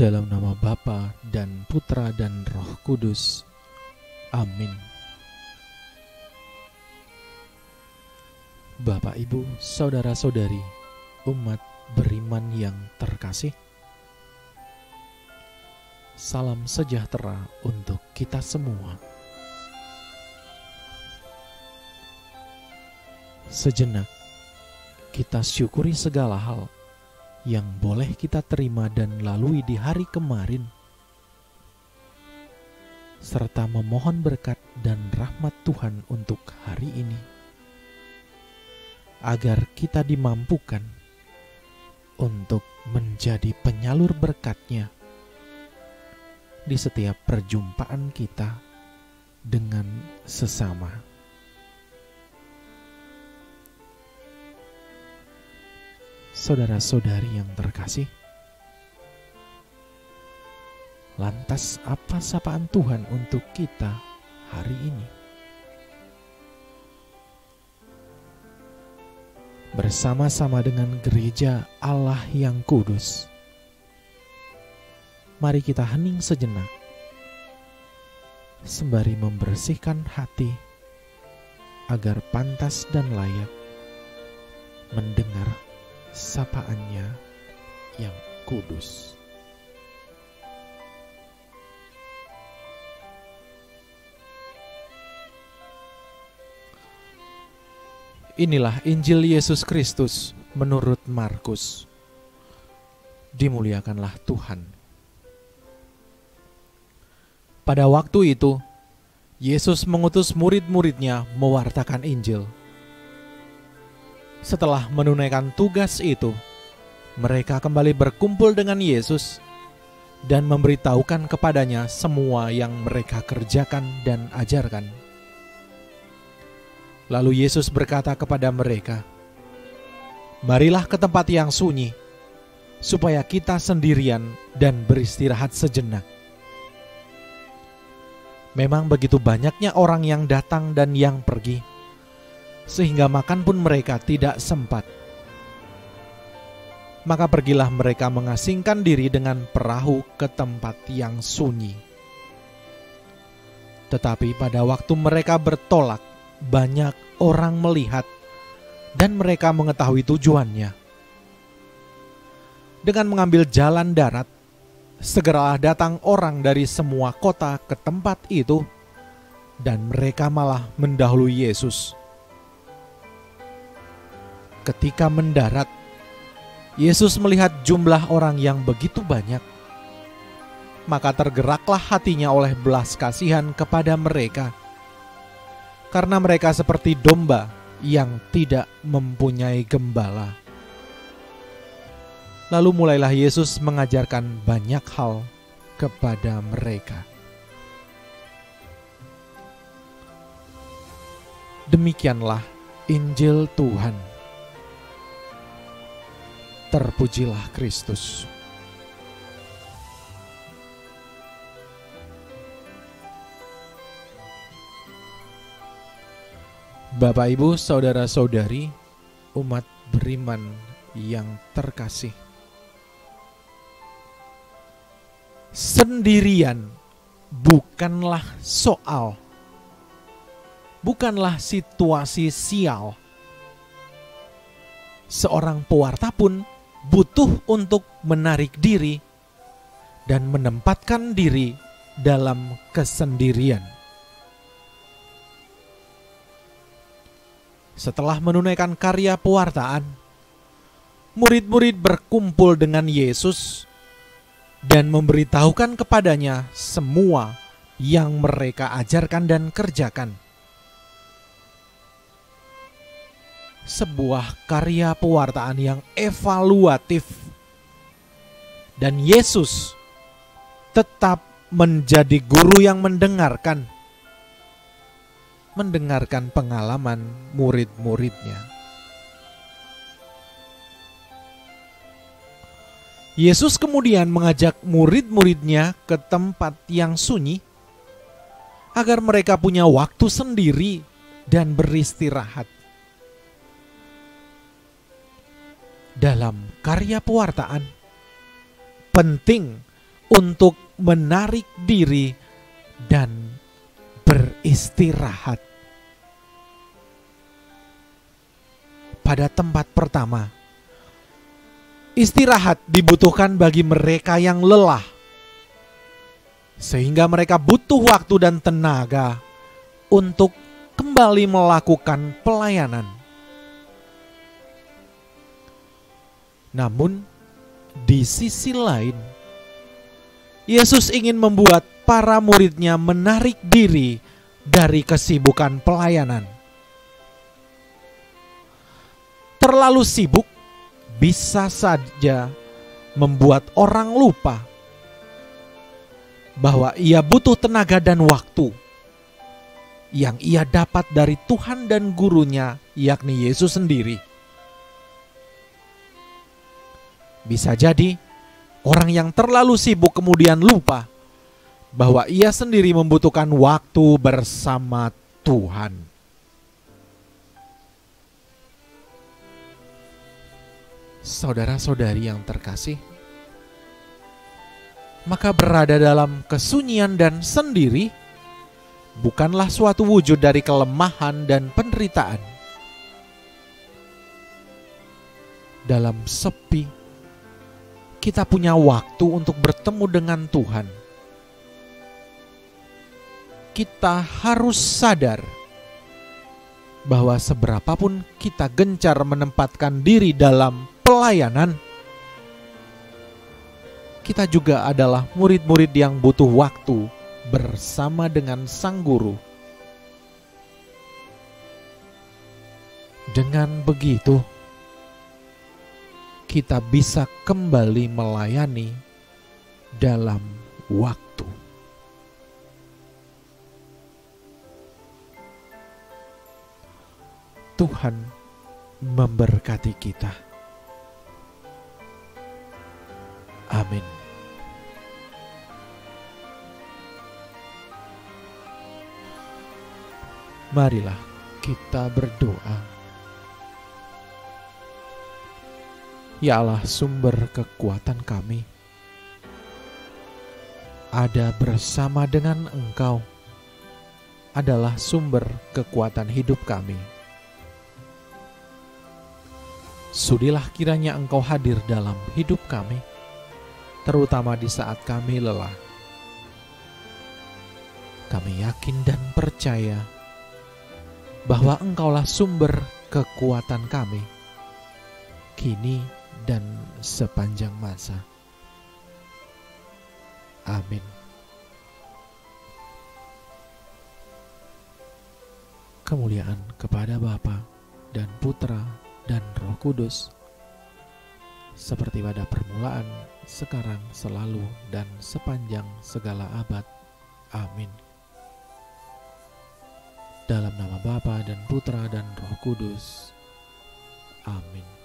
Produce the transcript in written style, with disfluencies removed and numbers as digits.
Dalam nama Bapa dan Putra dan Roh Kudus. Amin. Bapak, Ibu, saudara-saudari, umat beriman yang terkasih, salam sejahtera untuk kita semua. Sejenak kita syukuri segala hal yang boleh kita terima dan lalui di hari kemarin, serta memohon berkat dan rahmat Tuhan untuk hari ini, agar kita dimampukan untuk menjadi penyalur berkat-Nya di setiap perjumpaan kita dengan sesama. Saudara-saudari yang terkasih, lantas apa sapaan Tuhan untuk kita hari ini? Bersama-sama dengan gereja Allah yang kudus, mari kita hening sejenak, sembari membersihkan hati agar pantas dan layak mendengar sapaan-Nya yang kudus. Inilah Injil Yesus Kristus menurut Markus. Dimuliakanlah Tuhan. Pada waktu itu, Yesus mengutus murid-murid-Nya mewartakan Injil. Setelah menunaikan tugas itu, mereka kembali berkumpul dengan Yesus dan memberitahukan kepadanya semua yang mereka kerjakan dan ajarkan. Lalu Yesus berkata kepada mereka, "Marilah ke tempat yang sunyi, supaya kita sendirian dan beristirahat sejenak." Memang begitu banyaknya orang yang datang dan yang pergi, sehingga makan pun mereka tidak sempat. Maka pergilah mereka mengasingkan diri dengan perahu ke tempat yang sunyi. Tetapi pada waktu mereka bertolak, banyak orang melihat dan mereka mengetahui tujuannya. Dengan mengambil jalan darat, segeralah datang orang dari semua kota ke tempat itu, dan mereka malah mendahului Yesus. Ketika mendarat, Yesus melihat jumlah orang yang begitu banyak, maka tergeraklah hatinya oleh belas kasihan kepada mereka, karena mereka seperti domba yang tidak mempunyai gembala. Lalu mulailah Yesus mengajarkan banyak hal kepada mereka. Demikianlah Injil Tuhan. Terpujilah Kristus. Bapak, Ibu, saudara-saudari, umat beriman yang terkasih, sendirian bukanlah soal, bukanlah situasi sial. Seorang pewarta pun butuh untuk menarik diri dan menempatkan diri dalam kesendirian. Setelah menunaikan karya pewartaan, murid-murid berkumpul dengan Yesus dan memberitahukan kepadanya semua yang mereka ajarkan dan kerjakan. Sebuah karya pewartaan yang evaluatif, dan Yesus tetap menjadi guru yang mendengarkan pengalaman murid-muridnya. Yesus kemudian mengajak murid-muridnya ke tempat yang sunyi agar mereka punya waktu sendiri dan beristirahat. Dalam karya pewartaan, penting untuk menarik diri dan beristirahat. Pada tempat pertama, istirahat dibutuhkan bagi mereka yang lelah, sehingga mereka butuh waktu dan tenaga untuk kembali melakukan pelayanan. Namun, di sisi lain, Yesus ingin membuat para muridnya menarik diri dari kesibukan pelayanan. Terlalu sibuk bisa saja membuat orang lupa bahwa ia butuh tenaga dan waktu yang ia dapat dari Tuhan dan gurunya, yakni Yesus sendiri. Bisa jadi orang yang terlalu sibuk kemudian lupa bahwa ia sendiri membutuhkan waktu bersama Tuhan. Saudara-saudari yang terkasih, maka berada dalam kesunyian dan sendiri bukanlah suatu wujud dari kelemahan dan penderitaan. Dalam sepi, kita punya waktu untuk bertemu dengan Tuhan. Kita harus sadar bahwa seberapapun kita gencar menempatkan diri dalam pelayanan, kita juga adalah murid-murid yang butuh waktu bersama dengan Sang Guru. Dengan begitu, kita bisa kembali melayani dalam waktu. Tuhan memberkati kita. Amin. Marilah kita berdoa. Ya Allah, sumber kekuatan kami, ada bersama dengan Engkau adalah sumber kekuatan hidup kami. Sudilah kiranya Engkau hadir dalam hidup kami, terutama di saat kami lelah. Kami yakin dan percaya bahwa Engkaulah sumber kekuatan kami, kini dan sepanjang masa. Amin. Kemuliaan kepada Bapa dan Putra dan Roh Kudus, seperti pada permulaan, sekarang, selalu, dan sepanjang segala abad. Amin. Dalam nama Bapa dan Putra dan Roh Kudus. Amin.